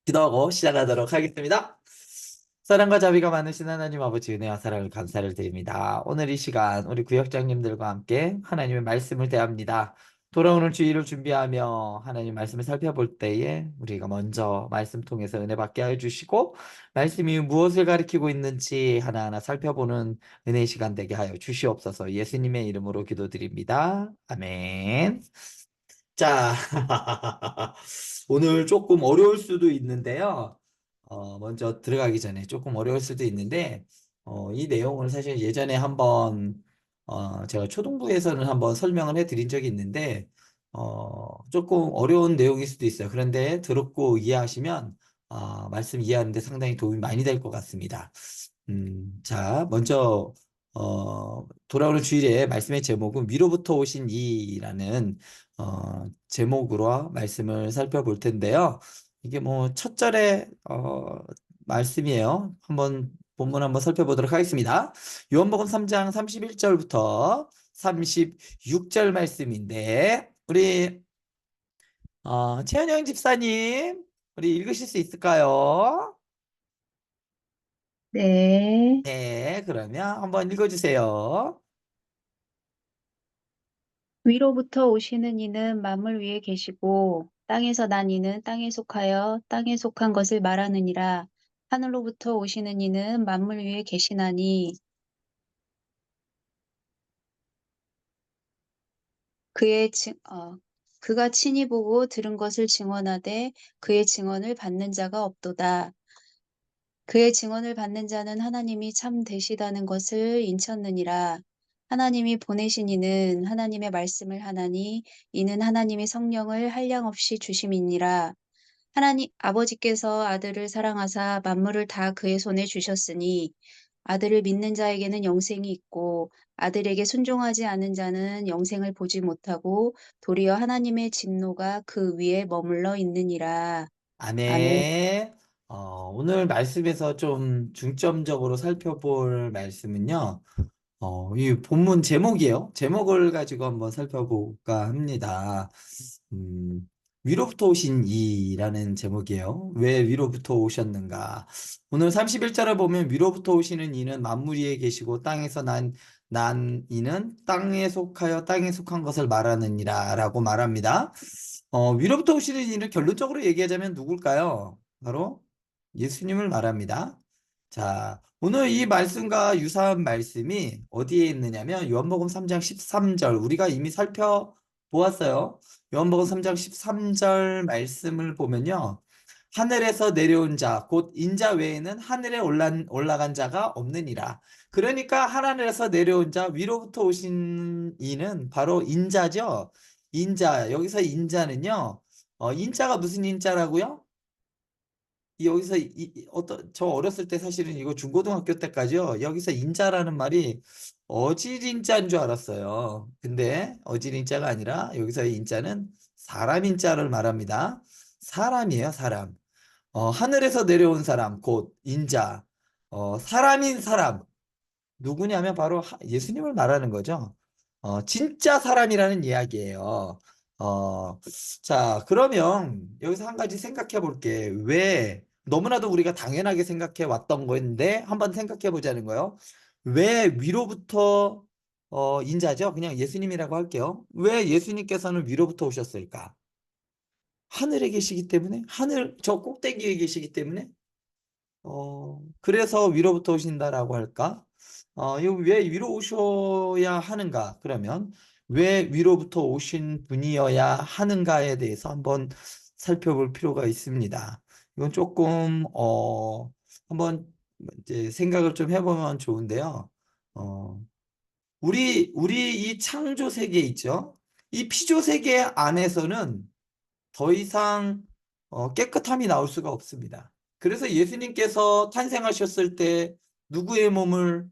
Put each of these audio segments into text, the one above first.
기도하고 시작하도록 하겠습니다. 사랑과 자비가 많으신 하나님 아버지 은혜와 사랑을 감사를 드립니다. 오늘 이 시간 우리 구역장님들과 함께 하나님의 말씀을 대합니다. 돌아오는 주일을 준비하며 하나님 말씀을 살펴볼 때에 우리가 먼저 말씀 통해서 은혜 받게 하여 주시고 말씀이 무엇을 가리키고 있는지 하나하나 살펴보는 은혜의 시간 되게 하여 주시옵소서. 예수님의 이름으로 기도드립니다. 아멘. 자, 오늘 조금 어려울 수도 있는데요. 먼저 들어가기 전에 조금 어려울 수도 있는데, 이 내용을 사실 예전에 한번, 제가 초등부에서는 한번 설명을 해드린 적이 있는데, 조금 어려운 내용일 수도 있어요. 그런데 들었고 이해하시면, 말씀 이해하는데 상당히 도움이 많이 될 것 같습니다. 자, 먼저, 돌아오는 주일에 말씀의 제목은 위로부터 오신 이라는 제목으로 말씀을 살펴볼 텐데요. 이게 뭐 첫 절의 말씀이에요. 본문 한번 살펴보도록 하겠습니다. 요한복음 3장 31절부터 36절 말씀인데 우리 최현영 집사님 우리 읽으실 수 있을까요? 네. 네, 그러면 한번 읽어주세요. 위로부터 오시는 이는 만물 위에 계시고 땅에서 난 이는 땅에 속하여 땅에 속한 것을 말하느니라. 하늘로부터 오시는 이는 만물 위에 계시나니 그의 그가 친히 보고 들은 것을 증언하되 그의 증언을 받는 자가 없도다. 그의 증언을 받는 자는 하나님이 참 되시다는 것을 인쳤느니라. 하나님이 보내신 이는 하나님의 말씀을 하나니 이는 하나님의 성령을 한량없이 주심이니라. 하나님 아버지께서 아들을 사랑하사 만물을 다 그의 손에 주셨으니 아들을 믿는 자에게는 영생이 있고 아들에게 순종하지 않은 자는 영생을 보지 못하고 도리어 하나님의 진노가 그 위에 머물러 있느니라. 아멘. 아멘. 오늘 말씀에서 좀 중점적으로 살펴볼 말씀은요. 이 본문 제목이에요. 제목을 가지고 한번 살펴볼까 합니다. 음, 위로부터 오신 이라는 제목이에요. 왜 위로부터 오셨는가? 오늘 31절을 보면 위로부터 오시는 이는 만물 위에 계시고 땅에서 난 이는 땅에 속하여 땅에 속한 것을 말하느니라 라고 말합니다. 위로부터 오시는 이는 결론적으로 얘기하자면 누굴까요? 바로 예수님을 말합니다. 자, 오늘 이 말씀과 유사한 말씀이 어디에 있느냐면 요한복음 3장 13절 우리가 이미 살펴보았어요. 요한복음 3장 13절 말씀을 보면요. 하늘에서 내려온 자, 곧 인자 외에는 하늘에 올라간 자가 없느니라. 그러니까 하늘에서 내려온 자, 위로부터 오신 이는 바로 인자죠. 인자, 여기서 인자는요. 인자가 무슨 인자라고요? 여기서 저 어렸을 때 사실은 이거 중고등학교 때까지요. 여기서 인자라는 말이 어질인자인 줄 알았어요. 근데 어질인자가 아니라 여기서의 인자는 사람 인자를 말합니다. 사람이에요, 사람. 하늘에서 내려온 사람, 곧 인자. 사람인 사람. 누구냐면 바로 예수님을 말하는 거죠. 진짜 사람이라는 이야기예요. 어, 자, 그러면 여기서 한 가지 생각해 볼게. 왜 너무나도 우리가 당연하게 생각해 왔던 건데 한번 생각해 보자는 거예요. 왜 위로부터 인자죠? 그냥 예수님이라고 할게요. 왜 예수님께서는 위로부터 오셨을까? 하늘에 계시기 때문에, 하늘 저 꼭대기에 계시기 때문에 그래서 위로부터 오신다라고 할까? 이거 왜 위로 오셔야 하는가? 그러면 왜 위로부터 오신 분이어야 하는가에 대해서 한번 살펴볼 필요가 있습니다. 이건 조금, 한번 이제 생각을 좀 해보면 좋은데요. 어, 우리 이 창조 세계 있죠? 이 피조 세계 안에서는 더 이상 깨끗함이 나올 수가 없습니다. 그래서 예수님께서 탄생하셨을 때 누구의 몸을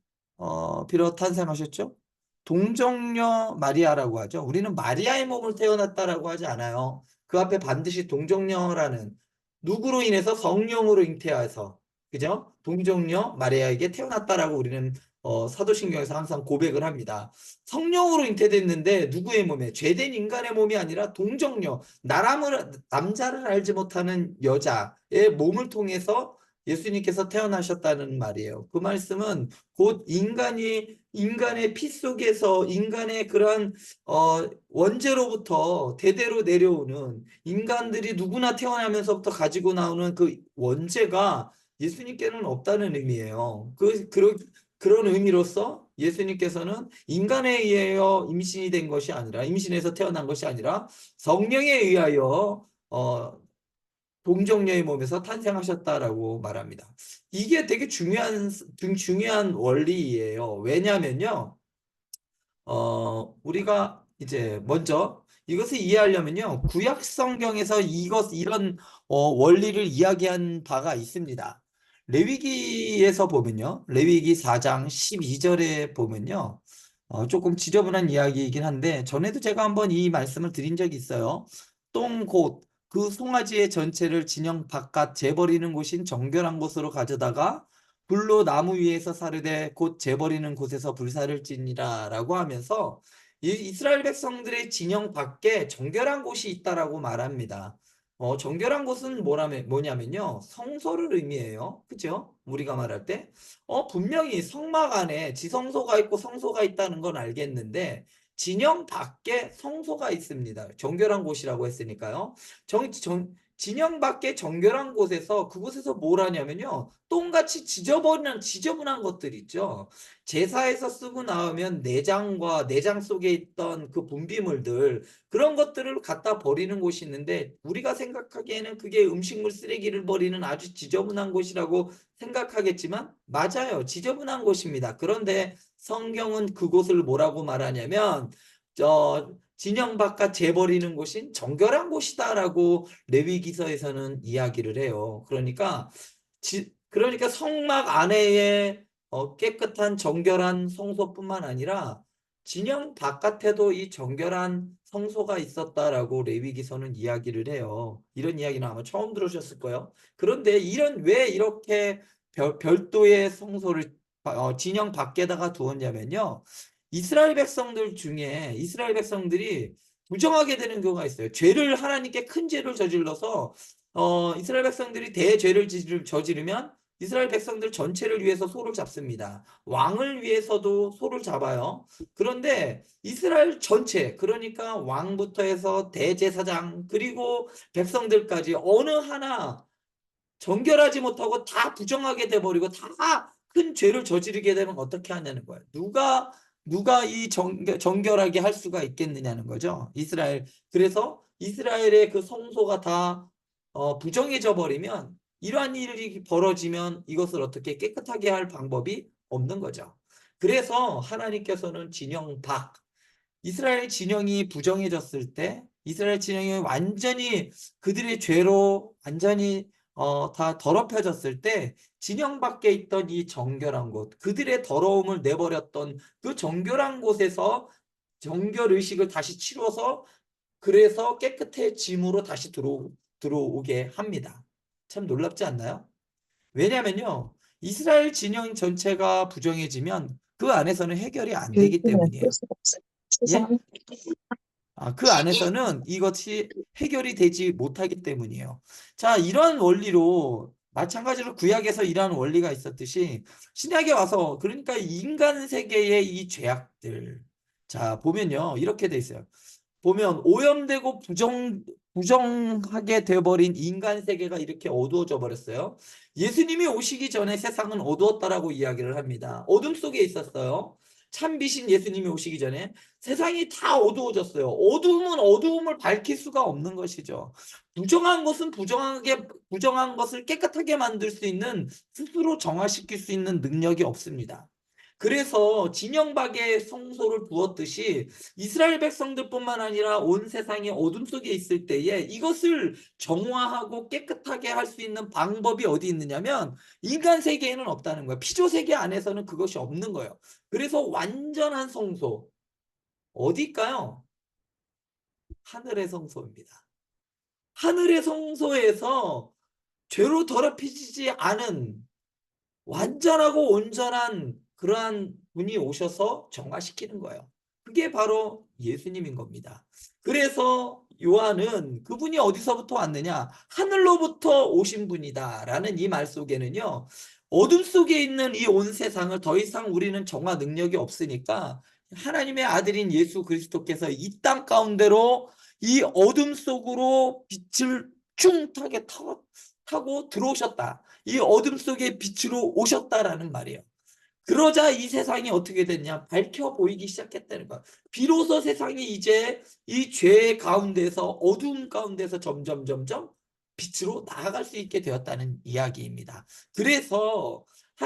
빌어 탄생하셨죠? 동정녀 마리아라고 하죠. 우리는 마리아의 몸을 태어났다라고 하지 않아요. 그 앞에 반드시 동정녀라는 누구로 인해서 성령으로 잉태해서 그죠? 동정녀 마리아에게 태어났다라고 우리는 사도신경에서 항상 고백을 합니다. 성령으로 잉태됐는데 누구의 몸에? 죄된 인간의 몸이 아니라 동정녀, 남자를 알지 못하는 여자의 몸을 통해서 예수님께서 태어나셨다는 말이에요. 그 말씀은 곧 인간의 피 속에서 인간의 그러한 원죄로부터 대대로 내려오는 인간들이 누구나 태어나면서부터 가지고 나오는 그 원죄가 예수님께는 없다는 의미예요. 그런 의미로서 예수님께서는 인간에 의하여 임신이 된 것이 아니라, 임신해서 태어난 것이 아니라 성령에 의하여 동정녀의 몸에서 탄생하셨다라고 말합니다. 이게 되게 중요한 원리예요. 왜냐면요. 우리가 이제 먼저 이것을 이해하려면요. 구약 성경에서 이런 원리를 이야기한 바가 있습니다. 레위기에서 보면요. 레위기 4장 12절에 보면요. 조금 지저분한 이야기이긴 한데 전에도 제가 한번 이 말씀을 드린 적이 있어요. 똥 곧 그 송아지의 전체를 진영 바깥 재버리는 곳인 정결한 곳으로 가져다가 불로 나무 위에서 사르되 곧 재버리는 곳에서 불사를 지니라 라고 하면서 이스라엘 백성들의 진영 밖에 정결한 곳이 있다라고 말합니다. 정결한 곳은 뭐냐면요. 성소를 의미해요. 그죠? 우리가 말할 때. 분명히 성막 안에 지성소가 있고 성소가 있다는 건 알겠는데, 진영 밖에 성소가 있습니다. 정결한 곳이라고 했으니까요. 진영 밖에 정결한 곳에서 그곳에서 뭘 하냐면요. 똥같이 지저분한 것들 있죠. 제사에서 쓰고 나오면 내장과 내장 속에 있던 그 분비물들 그런 것들을 갖다 버리는 곳이 있는데 우리가 생각하기에는 그게 음식물 쓰레기를 버리는 아주 지저분한 곳이라고 생각하겠지만 맞아요. 지저분한 곳입니다. 그런데 성경은 그곳을 뭐라고 말하냐면 진영 바깥 재버리는 곳인 정결한 곳이다라고 레위기서에서는 이야기를 해요. 그러니까 성막 안에의 깨끗한 정결한 성소뿐만 아니라 진영 바깥에도 이 정결한 성소가 있었다라고 레위기서는 이야기를 해요. 이런 이야기는 아마 처음 들으셨을 거예요. 그런데 왜 이렇게 별도의 성소를 진영 밖에다가 두었냐면요. 이스라엘 백성들이 부정하게 되는 경우가 있어요. 하나님께 큰 죄를 저질러서 이스라엘 백성들이 대죄를 저지르면 이스라엘 백성들 전체를 위해서 소를 잡습니다. 왕을 위해서도 소를 잡아요. 그런데 이스라엘 전체, 그러니까 왕부터 해서 대제사장, 그리고 백성들까지 어느 하나 정결하지 못하고 다 부정하게 돼버리고 다 큰 죄를 저지르게 되면 어떻게 하냐는 거예요. 누가 이 정결하게 할 수가 있겠느냐는 거죠. 그래서 이스라엘의 그 성소가 다 부정해져 버리면 이러한 일이 벌어지면 이것을 어떻게 깨끗하게 할 방법이 없는 거죠. 그래서 하나님께서는 이스라엘 진영이 부정해졌을 때 이스라엘 진영이 완전히 그들의 죄로 완전히 다 더럽혀졌을 때 진영 밖에 있던 이 정결한 곳, 그들의 더러움을 내버렸던 그 정결한 곳에서 정결 의식을 다시 치러서 그래서 깨끗해짐으로 다시 들어오게 합니다. 참 놀랍지 않나요? 왜냐면요. 이스라엘 진영 전체가 부정해지면 그 안에서는 해결이 안 되기 교육을 할 때문이에요. 수가 없어요. 예? 세상에. 그 안에서는 이것이 해결이 되지 못하기 때문이에요. 자, 이런 원리로 마찬가지로 구약에서 이러한 원리가 있었듯이 신약에 와서 그러니까 인간 세계의 이 죄악들 자, 보면요. 이렇게 돼 있어요. 보면 오염되고 부정하게 돼버린 인간 세계가 이렇게 어두워져 버렸어요. 예수님이 오시기 전에 세상은 어두웠다라고 이야기를 합니다. 어둠 속에 있었어요. 참비신 예수님이 오시기 전에 세상이 다 어두워졌어요. 어두움은 어두움을 밝힐 수가 없는 것이죠. 부정한 것은 부정한 것을 깨끗하게 만들 수 있는 스스로 정화시킬 수 있는 능력이 없습니다. 그래서 진영박에 성소를 부었듯이 이스라엘 백성들뿐만 아니라 온 세상이 어둠 속에 있을 때에 이것을 정화하고 깨끗하게 할 수 있는 방법이 어디 있느냐면 인간 세계에는 없다는 거예요. 피조 세계 안에서는 그것이 없는 거예요. 그래서 완전한 성소 어디일까요? 하늘의 성소입니다. 하늘의 성소에서 죄로 더럽혀지지 않은 완전하고 온전한 그러한 분이 오셔서 정화시키는 거예요. 그게 바로 예수님인 겁니다. 그래서 요한은 그분이 어디서부터 왔느냐? 하늘로부터 오신 분이다라는 이 말 속에는요. 어둠 속에 있는 이 온 세상을 더 이상 우리는 정화 능력이 없으니까 하나님의 아들인 예수 그리스도께서 이 땅 가운데로 이 어둠 속으로 빛을 충탁에 타고 들어오셨다. 이 어둠 속에 빛으로 오셨다라는 말이에요. 그러자 이 세상이 어떻게 됐냐? 밝혀 보이기 시작했다는 거야. 비로소 세상이 이제 이 죄 가운데서 어두움 가운데서 점점 빛으로 나아갈 수 있게 되었다는 이야기입니다. 그래서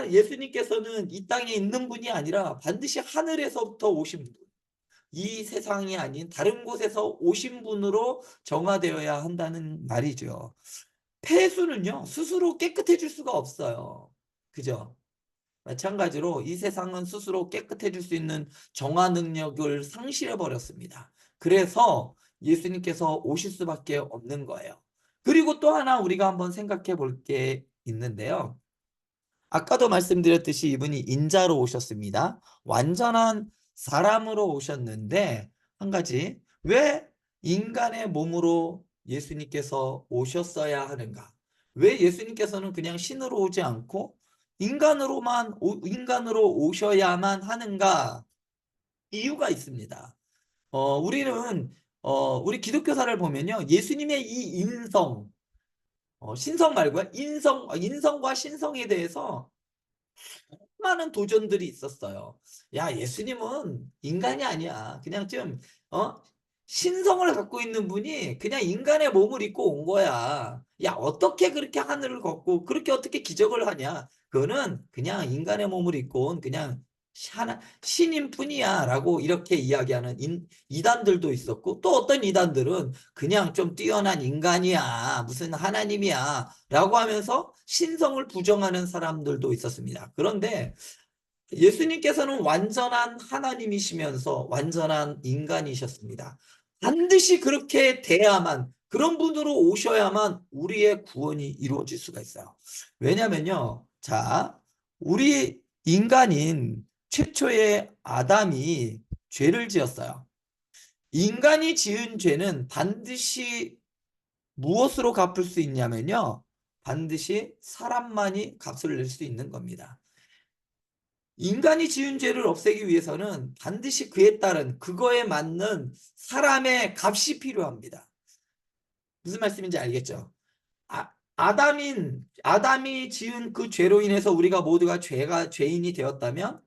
예수님께서는 이 땅에 있는 분이 아니라 반드시 하늘에서부터 오신 분, 이 세상이 아닌 다른 곳에서 오신 분으로 정화되어야 한다는 말이죠. 폐수는요, 스스로 깨끗해질 수가 없어요. 그죠? 마찬가지로 이 세상은 스스로 깨끗해질 수 있는 정화 능력을 상실해 버렸습니다. 그래서 예수님께서 오실 수밖에 없는 거예요. 그리고 또 하나 우리가 한번 생각해 볼 게 있는데요. 아까도 말씀드렸듯이 이분이 인자로 오셨습니다. 완전한 사람으로 오셨는데 한 가지, 왜 인간의 몸으로 예수님께서 오셨어야 하는가? 왜 예수님께서는 그냥 신으로 오지 않고 인간으로 오셔야만 하는가? 이유가 있습니다. 우리는 우리 기독교사를 보면요. 예수님의 이 신성 말고요. 인성과 신성에 대해서 많은 도전들이 있었어요. 야, 예수님은 인간이 아니야. 그냥 좀, 어? 신성을 갖고 있는 분이 그냥 인간의 몸을 입고 온 거야. 야, 어떻게 그렇게 하늘을 걷고, 그렇게 어떻게 기적을 하냐? 그거는 그냥 인간의 몸을 입고 온 그냥 신인 뿐이야. 라고 이렇게 이야기하는 이단들도 있었고, 또 어떤 이단들은 그냥 좀 뛰어난 인간이야. 무슨 하나님이야. 라고 하면서 신성을 부정하는 사람들도 있었습니다. 그런데 예수님께서는 완전한 하나님이시면서 완전한 인간이셨습니다. 반드시 그렇게 돼야만, 그런 분으로 오셔야만 우리의 구원이 이루어질 수가 있어요. 왜냐면요. 자, 우리 인간인 최초의 아담이 죄를 지었어요. 인간이 지은 죄는 반드시 무엇으로 갚을 수 있냐면요. 반드시 사람만이 값을 낼 수 있는 겁니다. 인간이 지은 죄를 없애기 위해서는 반드시 그에 따른 그거에 맞는 사람의 값이 필요합니다. 무슨 말씀인지 알겠죠? 아담이 지은 그 죄로 인해서 우리가 모두가 죄인이 되었다면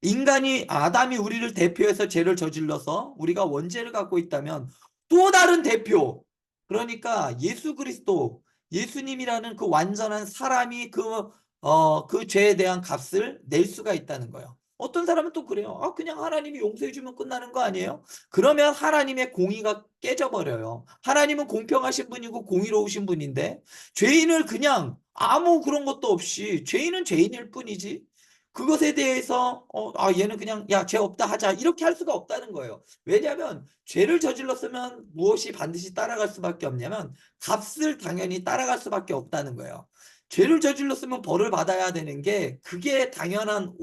인간이 아담이 우리를 대표해서 죄를 저질러서 우리가 원죄를 갖고 있다면 또 다른 대표, 그러니까 예수 그리스도, 예수님이라는 그 완전한 사람이 그 죄에 대한 값을 낼 수가 있다는 거예요. 어떤 사람은 또 그래요. 그냥 하나님이 용서해 주면 끝나는 거 아니에요? 그러면 하나님의 공의가 깨져버려요. 하나님은 공평하신 분이고 공의로우신 분인데 죄인을 그냥 아무 그런 것도 없이, 죄인은 죄인일 뿐이지 그것에 대해서 얘는 그냥 야, 죄 없다 하자 이렇게 할 수가 없다는 거예요. 왜냐하면 죄를 저질렀으면 무엇이 반드시 따라갈 수밖에 없냐면 값을 당연히 따라갈 수밖에 없다는 거예요. 죄를 저질렀으면 벌을 받아야 되는 게 그게 당연한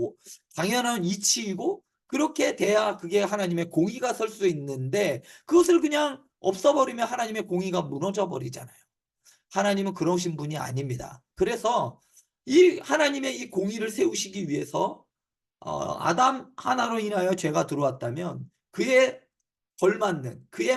이치이고 그렇게 돼야 그게 하나님의 공의가 설 수 있는데 그것을 그냥 없어버리면 하나님의 공의가 무너져 버리잖아요. 하나님은 그러신 분이 아닙니다. 그래서 이 하나님의 이 공의를 세우시기 위해서 아담 하나로 인하여 죄가 들어왔다면 그에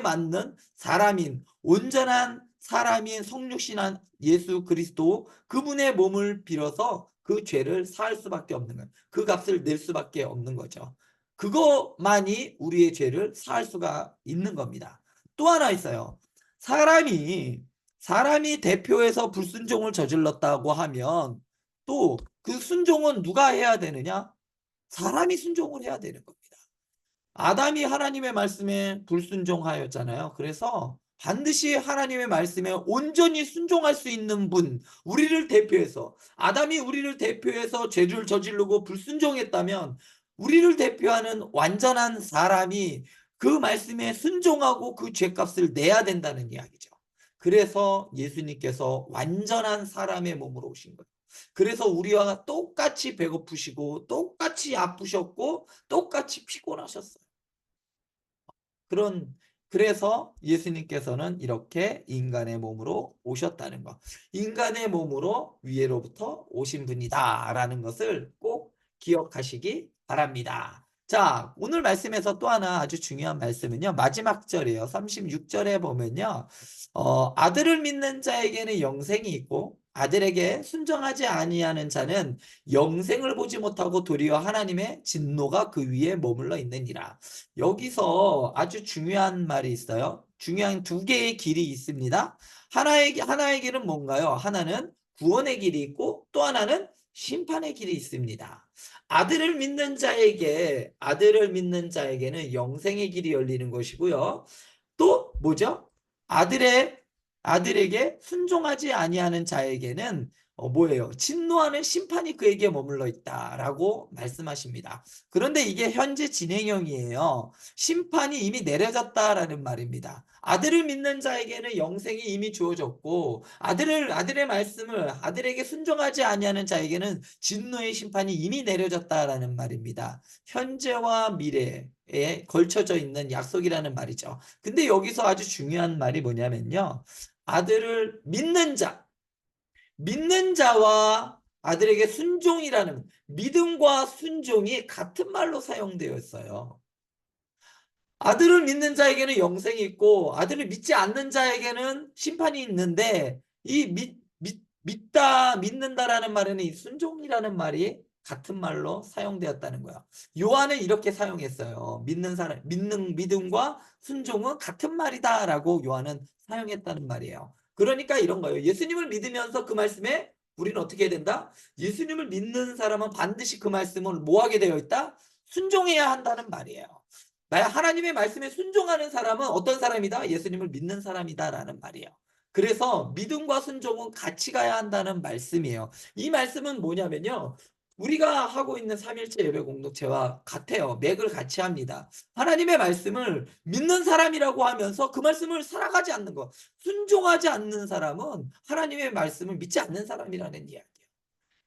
맞는 사람인 온전한 사람인 성육신한 예수 그리스도 그분의 몸을 빌어서 그 죄를 사할 수밖에 없는 거예요. 그 값을 낼 수밖에 없는 거죠. 그것만이 우리의 죄를 사할 수가 있는 겁니다. 또 하나 있어요. 사람이 대표해서 불순종을 저질렀다고 하면 또 그 순종은 누가 해야 되느냐? 사람이 순종을 해야 되는 겁니다. 아담이 하나님의 말씀에 불순종하였잖아요. 그래서 반드시 하나님의 말씀에 온전히 순종할 수 있는 분, 우리를 대표해서, 아담이 우리를 대표해서 죄를 저지르고 불순종했다면 우리를 대표하는 완전한 사람이 그 말씀에 순종하고 그 죄값을 내야 된다는 이야기죠. 그래서 예수님께서 완전한 사람의 몸으로 오신 거예요. 그래서 우리와 똑같이 배고프시고 똑같이 아프셨고 똑같이 피곤하셨어요. 그런 그래서 예수님께서는 이렇게 인간의 몸으로 오셨다는 것. 인간의 몸으로 위에로부터 오신 분이다라는 것을 꼭 기억하시기 바랍니다. 자, 오늘 말씀에서 또 하나 아주 중요한 말씀은요. 마지막 절이에요. 36절에 보면요. 아들을 믿는 자에게는 영생이 있고 아들에게 순종하지 아니하는 자는 영생을 보지 못하고 도리어 하나님의 진노가 그 위에 머물러 있느니라. 여기서 아주 중요한 말이 있어요. 중요한 두 개의 길이 있습니다. 하나의 길은 뭔가요? 하나는 구원의 길이 있고 또 하나는 심판의 길이 있습니다. 아들을 믿는 자에게는 영생의 길이 열리는 것이고요. 또 뭐죠? 아들의 아들에게 순종하지 아니하는 자에게는 뭐예요? 진노하는 심판이 그에게 머물러 있다라고 말씀하십니다. 그런데 이게 현재 진행형이에요. 심판이 이미 내려졌다라는 말입니다. 아들을 믿는 자에게는 영생이 이미 주어졌고 아들의 말씀을 아들에게 순종하지 아니하는 자에게는 진노의 심판이 이미 내려졌다라는 말입니다. 현재와 미래에 걸쳐져 있는 약속이라는 말이죠. 근데 여기서 아주 중요한 말이 뭐냐면요. 아들을 믿는 자와 아들에게 순종이라는 믿음과 순종이 같은 말로 사용되어 있어요. 아들을 믿는 자에게는 영생이 있고 아들을 믿지 않는 자에게는 심판이 있는데 이 믿는다라는 말에는 이 순종이라는 말이 같은 말로 사용되었다는 거야. 요한은 이렇게 사용했어요. 믿음과 순종은 같은 말이다라고 요한은 사용했다는 말이에요. 그러니까 이런 거예요. 예수님을 믿으면서 그 말씀에 우리는 어떻게 해야 된다? 예수님을 믿는 사람은 반드시 그 말씀을 뭐 하게 되어 있다? 순종해야 한다는 말이에요. 하나님의 말씀에 순종하는 사람은 어떤 사람이다? 예수님을 믿는 사람이다라는 말이에요. 그래서 믿음과 순종은 같이 가야 한다는 말씀이에요. 이 말씀은 뭐냐면요. 우리가 하고 있는 삼일체 예배 공동체와 같아요. 맥을 같이 합니다. 하나님의 말씀을 믿는 사람이라고 하면서 그 말씀을 살아가지 않는 것, 순종하지 않는 사람은 하나님의 말씀을 믿지 않는 사람이라는 이야기예요.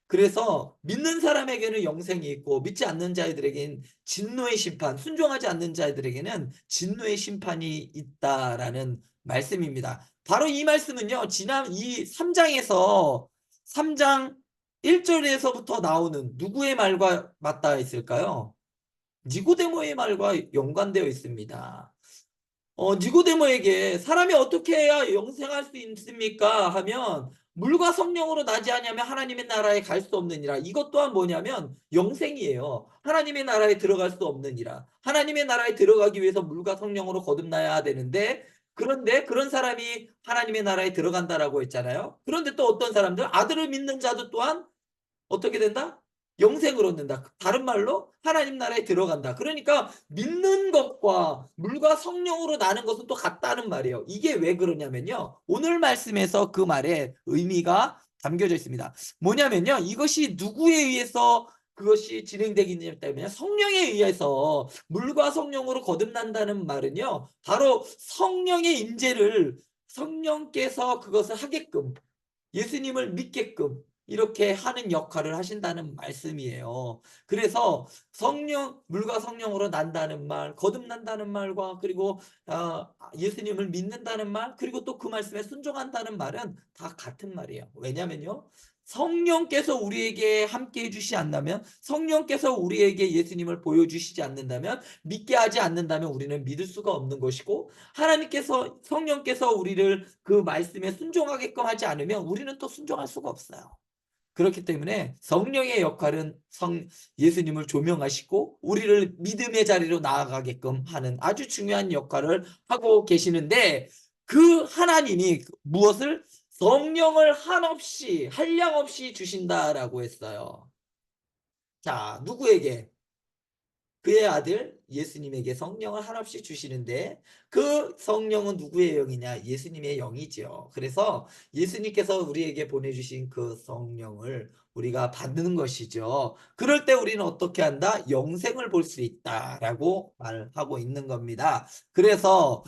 그래서 믿는 사람에게는 영생이 있고 믿지 않는 자들에게는 진노의 심판, 순종하지 않는 자들에게는 진노의 심판이 있다라는 말씀입니다. 바로 이 말씀은요. 지난 이 3장에서 3장 1절에서부터 나오는 누구의 말과 맞닿아 있을까요? 니고데모의 말과 연관되어 있습니다. 니고데모에게 사람이 어떻게 해야 영생할 수 있습니까? 하면 물과 성령으로 나지 아니하면 하나님의 나라에 갈 수 없느니라. 이것 또한 뭐냐면 영생이에요. 하나님의 나라에 들어갈 수 없느니라. 하나님의 나라에 들어가기 위해서 물과 성령으로 거듭나야 되는데 그런데 그런 사람이 하나님의 나라에 들어간다라고 했잖아요. 그런데 또 어떤 사람들 아들을 믿는 자도 또한 어떻게 된다? 영생을 얻는다. 다른 말로 하나님 나라에 들어간다. 그러니까 믿는 것과 물과 성령으로 나는 것은 또 같다는 말이에요. 이게 왜 그러냐면요. 오늘 말씀에서 그 말에 의미가 담겨져 있습니다. 뭐냐면요. 이것이 누구에 의해서 그것이 진행되기 때문에 성령에 의해서 물과 성령으로 거듭난다는 말은요. 바로 성령의 임재를 성령께서 그것을 하게끔 예수님을 믿게끔 이렇게 하는 역할을 하신다는 말씀이에요. 그래서 물과 성령으로 난다는 말, 거듭난다는 말과 그리고 예수님을 믿는다는 말, 그리고 또 그 말씀에 순종한다는 말은 다 같은 말이에요. 왜냐면요. 성령께서 우리에게 함께 해주시지 않는다면, 성령께서 우리에게 예수님을 보여주시지 않는다면, 믿게 하지 않는다면 우리는 믿을 수가 없는 것이고, 성령께서 우리를 그 말씀에 순종하게끔 하지 않으면 우리는 또 순종할 수가 없어요. 그렇기 때문에 성령의 역할은 예수님을 조명하시고 우리를 믿음의 자리로 나아가게끔 하는 아주 중요한 역할을 하고 계시는데 그 하나님이 무엇을 성령을 한량 없이 주신다라고 했어요. 자, 누구에게? 그의 아들 예수님에게 성령을 한없이 주시는데 그 성령은 누구의 영이냐? 예수님의 영이지요. 그래서 예수님께서 우리에게 보내주신 그 성령을 우리가 받는 것이죠. 그럴 때 우리는 어떻게 한다? 영생을 볼 수 있다라고 말하고 있는 겁니다. 그래서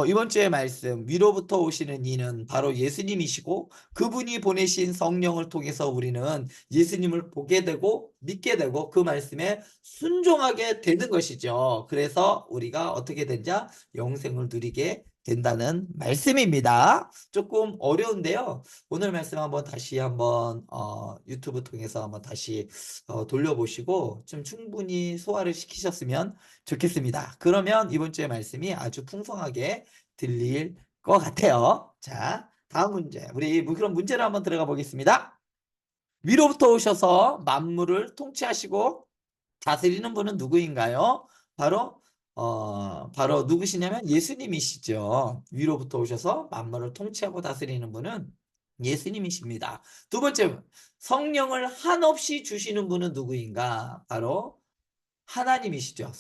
이번 주의 말씀 위로부터 오시는 이는 바로 예수님이시고 그분이 보내신 성령을 통해서 우리는 예수님을 보게 되고 믿게 되고 그 말씀에 순종하게 되는 것이죠. 그래서 우리가 어떻게 된자 영생을 누리게 된다는 말씀입니다. 조금 어려운데요. 오늘 말씀 한번 다시 한번 유튜브 통해서 한번 다시 돌려보시고 좀 충분히 소화를 시키셨으면 좋겠습니다. 그러면 이번 주의 말씀이 아주 풍성하게 들릴 것 같아요. 자, 다음 문제. 우리 그럼 문제를 한번 들어가 보겠습니다. 위로부터 오셔서 만물을 통치하시고 다스리는 분은 누구인가요? 바로 누구시냐면 예수님이시죠. 위로부터 오셔서 만물을 통치하고 다스리는 분은 예수님이십니다. 두 번째, 성령을 한없이 주시는 분은 누구인가? 바로 하나님이시죠.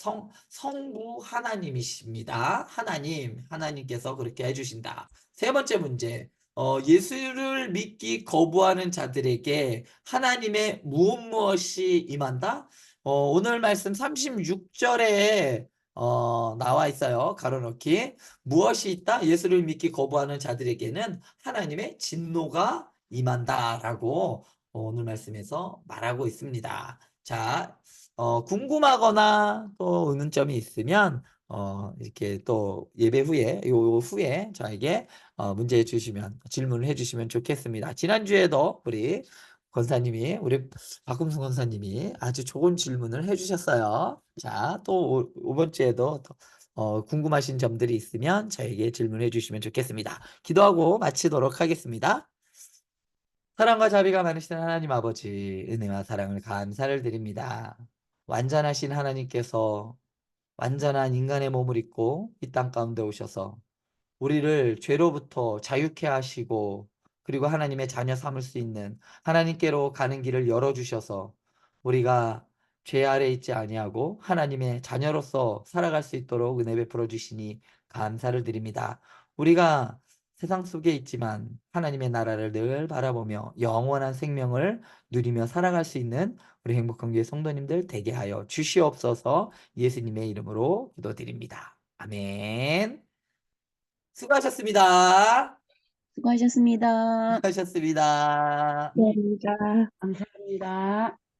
성부 하나님이십니다. 하나님께서 그렇게 해주신다. 세 번째 문제, 예수를 믿기 거부하는 자들에게 하나님의 무엇이 임한다? 오늘 말씀 36절에 나와 있어요. 가로넣기. 무엇이 있다? 예수를 믿기 거부하는 자들에게는 하나님의 진노가 임한다라고 오늘 말씀에서 말하고 있습니다. 자, 궁금하거나 또 의문점이 있으면 이렇게 또 예배 후에 요 후에 저에게 문제 주시면 질문을 해주시면 좋겠습니다. 지난주에도 우리 박금순 권사님이 아주 좋은 질문을 해주셨어요. 자, 또 이번 주에도 궁금하신 점들이 있으면 저에게 질문해 주시면 좋겠습니다. 기도하고 마치도록 하겠습니다. 사랑과 자비가 많으신 하나님 아버지, 은혜와 사랑을 감사를 드립니다. 완전하신 하나님께서 완전한 인간의 몸을 입고 이 땅 가운데 오셔서 우리를 죄로부터 자유케 하시고 그리고 하나님의 자녀 삼을 수 있는 하나님께로 가는 길을 열어주셔서 우리가 죄 아래 있지 아니하고 하나님의 자녀로서 살아갈 수 있도록 은혜 베풀어 주시니 감사를 드립니다. 우리가 세상 속에 있지만 하나님의 나라를 늘 바라보며 영원한 생명을 누리며 살아갈 수 있는 우리 행복한 교회 성도님들 되게 하여 주시옵소서. 예수님의 이름으로 기도드립니다. 아멘. 수고하셨습니다. 수고하셨습니다. 수고하셨습니다. 감사합니다. 감사합니다.